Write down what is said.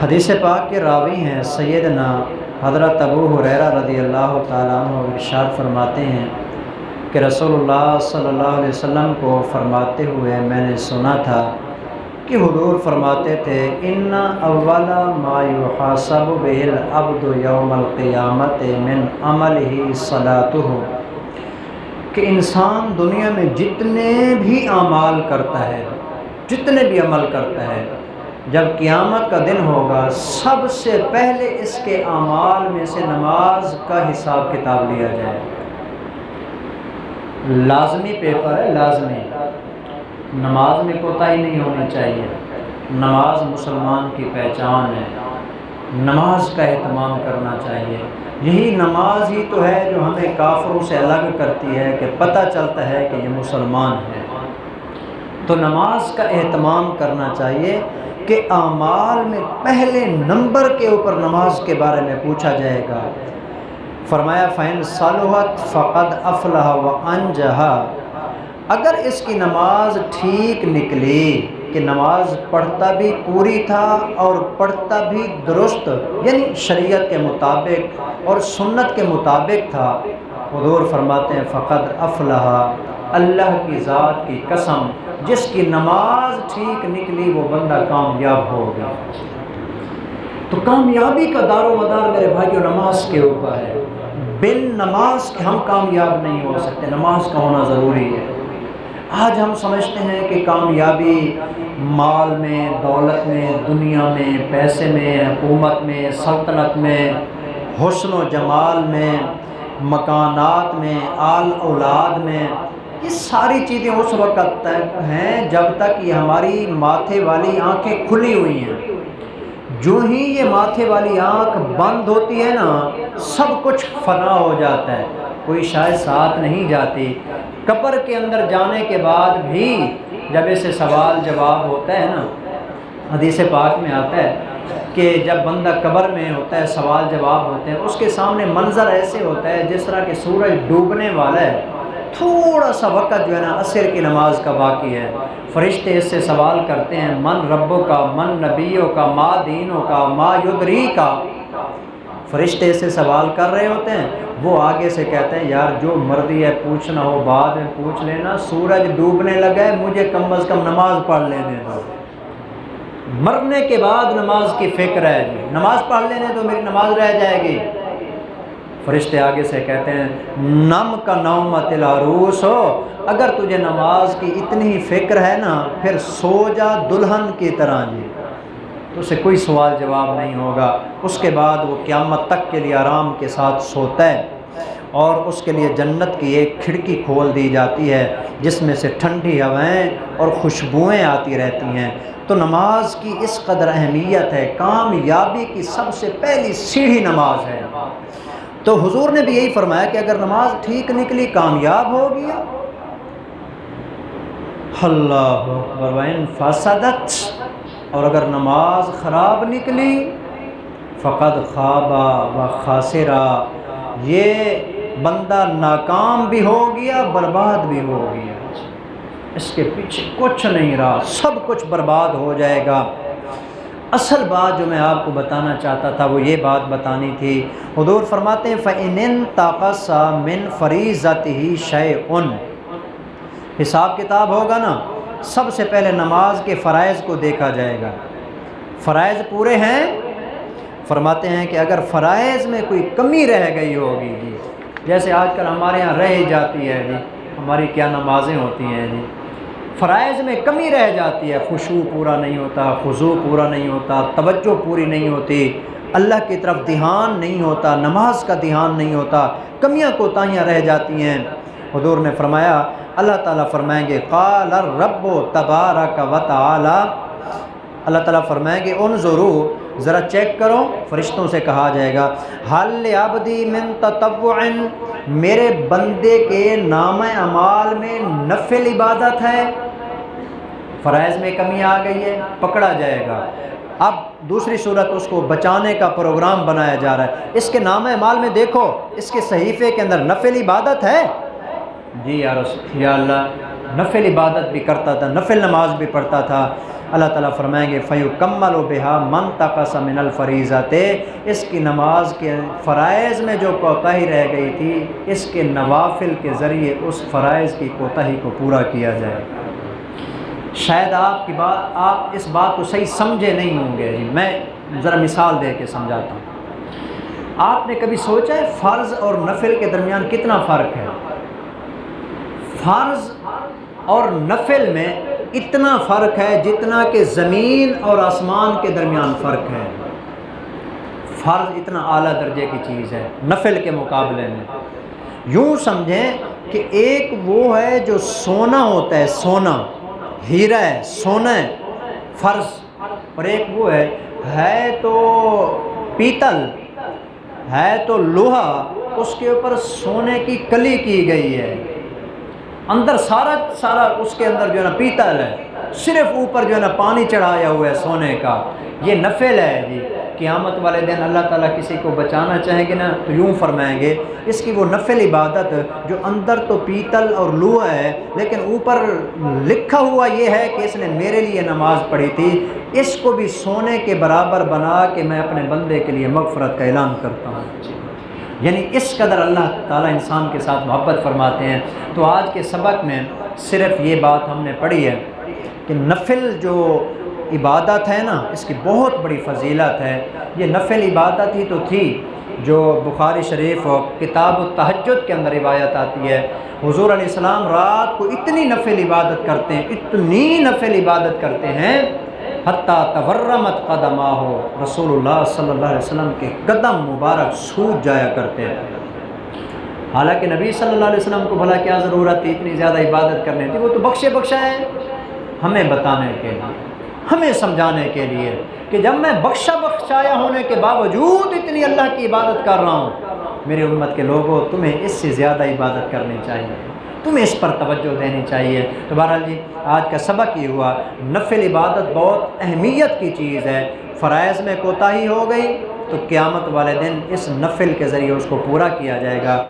حدیث پاک کے راوی ہیں سیدنا حضرت ابو ہریرہ رضی اللہ تعالیٰ عنہ ارشاد فرماتے ہیں کہ رسول اللہ صلی اللہ علیہ وسلم کو فرماتے ہوئے میں نے سنا تھا کہ حضور فرماتے تھے ان اول ما یحاسب بہ العبد یوم القیامت من عملہ صلاتہ، کہ انسان دنیا میں جتنے بھی اعمال کرتا ہے، جتنے بھی عمل کرتا ہے، جب قیامت کا دن ہوگا سب سے پہلے اس کے اعمال میں سے نماز کا حساب کتاب لیا جائے۔ لازمی پیپر ہے، لازمی، نماز میں کوتاہی نہیں ہونی چاہیے۔ نماز مسلمان کی پہچان ہے، نماز کا اہتمام کرنا چاہیے۔ یہی نماز ہی تو ہے جو ہمیں کافروں سے الگ کرتی ہے، کہ پتہ چلتا ہے کہ یہ مسلمان ہے۔ تو نماز کا اہتمام کرنا چاہیے کہ اعمال میں پہلے نمبر کے اوپر نماز کے بارے میں پوچھا جائے گا۔ فرمایا فَإِن صَلُحَتْ فَقَدْ أَفْلَحَ وَأَنجَحَ، اگر اس کی نماز ٹھیک نکلی کہ نماز پڑھتا بھی پوری تھا اور پڑھتا بھی درست، یعنی شریعت کے مطابق اور سنت کے مطابق تھا، حضور فرماتے ہیں فقد افلح، اللہ کی ذات کی قسم جس کی نماز ٹھیک نکلی وہ بندہ کامیاب ہو گیا۔ تو کامیابی کا دار و مدار میرے بھائیو نماز کے اوپر ہے۔ بن نماز کے ہم کامیاب نہیں ہو سکتے، نماز کا ہونا ضروری ہے۔ آج ہم سمجھتے ہیں کہ کامیابی مال میں، دولت میں، دنیا میں، پیسے میں، حکومت میں، سلطنت میں، حسن و جمال میں، مکانات میں، آل اولاد میں، یہ ساری چیزیں اس وقت تک ہیں جب تک یہ ہماری ماتھے والی آنکھیں کھلی ہوئی ہیں۔ جو ہی یہ ماتھے والی آنکھ بند ہوتی ہے نا، سب کچھ فنا ہو جاتا ہے، کوئی شاید ساتھ نہیں جاتی۔ قبر کے اندر جانے کے بعد بھی جب اسے سوال جواب ہوتا ہے نا، حدیث پاک میں آتا ہے کہ جب بندہ قبر میں ہوتا ہے سوال جواب ہوتے ہیں، اس کے سامنے منظر ایسے ہوتا ہے جس طرح کہ سورج ڈوبنے والا ہے، تھوڑا سا وقت جو ہے نا عصر کی نماز کا باقی ہے۔ فرشتے اس سے سوال کرتے ہیں من ربوں کا، من نبیوں کا، ما دینوں کا، ما یدری کا۔ فرشتے اس سے سوال کر رہے ہوتے ہیں، وہ آگے سے کہتے ہیں یار جو مرضی ہے پوچھنا ہو بعد میں پوچھ لینا، سورج ڈوبنے لگا ہے، مجھے کم از کم نماز پڑھ لینے دو۔ مرنے کے بعد نماز کی فکر ہے جی، نماز پڑھ لینے تو میری نماز رہ جائے گی۔ فرشتے آگے سے کہتے ہیں نم کا نومت العروس ہو، اگر تجھے نماز کی اتنی ہی فکر ہے نا پھر سو جا دلہن کی طرح جی، تو اسے کوئی سوال جواب نہیں ہوگا۔ اس کے بعد وہ قیامت تک کے لیے آرام کے ساتھ سوتا ہے، اور اس کے لیے جنت کی ایک کھڑکی کھول دی جاتی ہے جس میں سے ٹھنڈی ہوائیں اور خوشبوئیں آتی رہتی ہیں۔ تو نماز کی اس قدر اہمیت ہے، کامیابی کی سب سے پہلی سیڑھی نماز ہے۔ تو حضور نے بھی یہی فرمایا کہ اگر نماز ٹھیک نکلی کامیاب ہو گیا۔ اللہ اکبر وَإِن فَسَدَتْ، اور اگر نماز خراب نکلی فقد خاب و خاسرا، یہ بندہ ناکام بھی ہو گیا، برباد بھی ہو گیا، اس کے پیچھے کچھ نہیں رہا، سب کچھ برباد ہو جائے گا۔ اصل بات جو میں آپ کو بتانا چاہتا تھا وہ یہ بات بتانی تھی۔ حضور فرماتے ہیں فَإِنِ انْتَقَصَ مِنْ فَرِيضَتِهِ شَيْءٌ، حساب کتاب ہوگا نا، سب سے پہلے نماز کے فرائض کو دیکھا جائے گا۔ فرائض پورے ہیں؟ فرماتے ہیں کہ اگر فرائض میں کوئی کمی رہ گئی ہوگی جی، جیسے آج کل ہمارے ہاں رہ جاتی ہے جی، ہماری کیا نمازیں ہوتی ہیں جی، فرائض میں کمی رہ جاتی ہے، خشوع پورا نہیں ہوتا، خضوع پورا نہیں ہوتا، توجہ پوری نہیں ہوتی، اللہ کی طرف دھیان نہیں ہوتا، نماز کا دھیان نہیں ہوتا، کمیاں کوتاہیاں رہ جاتی ہیں۔ حضور نے فرمایا، اللہ تعالیٰ فرمائیں گے قال الرب تبارک و تعالی، اللہ تعالیٰ فرمائیں گے انظروا، ذرا چیک کرو، فرشتوں سے کہا جائے گا حل لعبدی من تطوع، میرے بندے کے نام اعمال میں نفل عبادت ہے؟ فرائض میں کمی آ گئی ہے، پکڑا جائے گا۔ اب دوسری صورت اس کو بچانے کا پروگرام بنایا جا رہا ہے، اس کے نام اعمال میں دیکھو اس کے صحیفے کے اندر نفل عبادت ہے؟ جی یا اللہ، نفل عبادت بھی کرتا تھا، نفل نماز بھی پڑھتا تھا، اللہ تعالیٰ فرمائیں گے فَيُكَمَّلُ بِهَا مَنْ تَقَصَ مِنَ الْفَرِيضَةِ، اس کی نماز کے فرائض میں جو کوتاہی رہ گئی تھی، اس کے نوافل کے ذریعے اس فرائض کی کوتاہی کو پورا کیا جائے گا۔ شاید آپ اس بات کو صحیح سمجھے نہیں ہوں گے، میں ذرا مثال دے کے سمجھاتا ہوں۔ آپ نے کبھی سوچا ہے فرض اور نفل کے درمیان کتنا فرق ہے؟ فرض اور نفل میں اتنا فرق ہے جتنا کہ زمین اور آسمان کے درمیان فرق ہے۔ فرض اتنا اعلیٰ درجے کی چیز ہے نفل کے مقابلے میں۔ یوں سمجھیں کہ ایک وہ ہے جو سونا ہوتا ہے، سونا ہیرا ہے، سونا ہے فرض، اور ایک وہ ہے تو پیتل ہے، تو لوہا، اس کے اوپر سونے کی کلی کی گئی ہے، اندر سارا اس کے اندر جو ہے نا پیتل ہے، صرف اوپر جو ہے نا پانی چڑھایا ہوا ہے سونے کا۔ یہ نفل ہے جی۔ قیامت والے دن اللہ تعالیٰ کسی کو بچانا چاہیں گے نا تو یوں فرمائیں گے اس کی وہ نفل عبادت جو اندر تو پیتل اور لوہا ہے لیکن اوپر لکھا ہوا یہ ہے کہ اس نے میرے لیے نماز پڑھی تھی، اس کو بھی سونے کے برابر بنا کے میں اپنے بندے کے لیے مغفرت کا اعلان کرتا ہوں۔ یعنی اس قدر اللہ تعالیٰ انسان کے ساتھ محبت فرماتے ہیں۔ تو آج کے سبق میں صرف یہ بات ہم نے پڑھی ہے کہ نفل جو عبادت ہے نا، اس کی بہت بڑی فضیلت ہے۔ یہ نفل عبادت ہی تو تھی جو بخاری شریف کتاب التہجد کے اندر روایت آتی ہے، حضور علیہ السلام رات کو اتنی نفل عبادت کرتے ہیں، اتنی نفل عبادت کرتے ہیں حتیٰ تورمت قدماہ، رسول اللہ صلی اللہ علیہ وسلم کے قدم مبارک سوج جایا کرتے ہیں۔ حالانکہ نبی صلی اللہ علیہ وسلم کو بھلا کیا ضرورت تھی اتنی زیادہ عبادت کرنے کی، وہ تو بخشے بخشا ہے ہمیں بتانے کے لیے، ہمیں سمجھانے کے لیے کہ جب میں بخشا بخشایا ہونے کے باوجود اتنی اللہ کی عبادت کر رہا ہوں، میرے امت کے لوگوں تمہیں اس سے زیادہ عبادت کرنی چاہیے، تمہیں اس پر توجہ دینی چاہیے۔ تو بہرحال جی آج کا سبق یہ ہوا، نفل عبادت بہت اہمیت کی چیز ہے۔ فرائض میں کوتاہی ہو گئی تو قیامت والے دن اس نفل کے ذریعے اس کو پورا کیا جائے گا۔